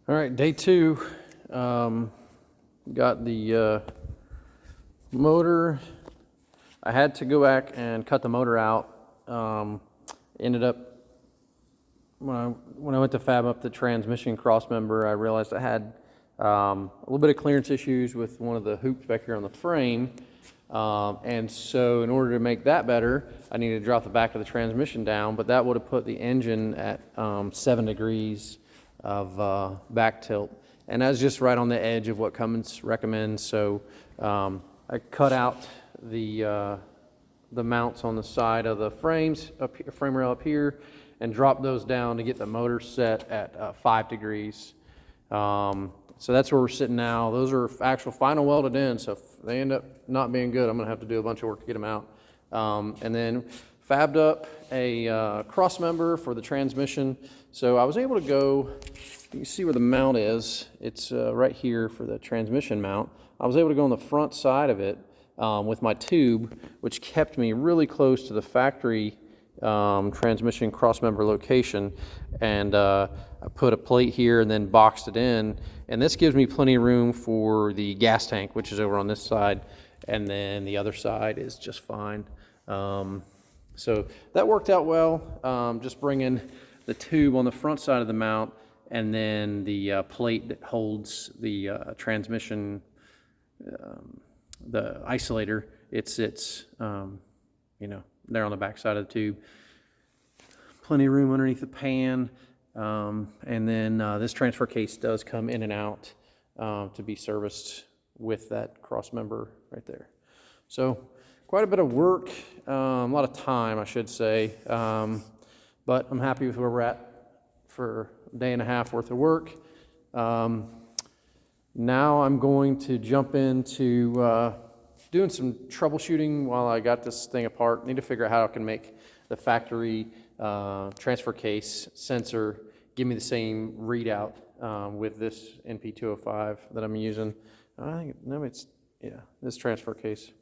All right, day two. Got the motor. I had to go back and cut the motor out. Ended up, when I went to fab up the transmission cross member, I realized I had a little bit of clearance issues with one of the hoops back here on the frame. And so in order to make that better, I needed to drop the back of the transmission down, but that would have put the engine at 7 degrees of back tilt. And that's just right on the edge of what Cummins recommends. So I cut out the mounts on the side of the frames, frame rail up here, and dropped those down to get the motor set at 5 degrees. So that's where we're sitting now. Those are actual final welded in, so if they end up not being good, I'm gonna have to do a bunch of work to get them out. And then fabbed up a cross member for the transmission. So I was able to go, you can see where the mount is. It's right here for the transmission mount. I was able to go on the front side of it with my tube, which kept me really close to the factory transmission cross member location. And I put a plate here and then boxed it in. And this gives me plenty of room for the gas tank, which is over on this side. And then the other side is just fine. So that worked out well. Just bringing the tube on the front side of the mount and then the plate that holds the transmission, the isolator, it sits, you know, there on the back side of the tube. Plenty of room underneath the pan. And then this transfer case does come in and out to be serviced with that cross member right there. So quite a bit of work, a lot of time, I should say. But I'm happy with where we're at for a day and a half worth of work. Now I'm going to jump into doing some troubleshooting while I got this thing apart. Need to figure out how I can make the factory transfer case sensor give me the same readout with this NP205 that I'm using. I think, no, it's, yeah, this transfer case.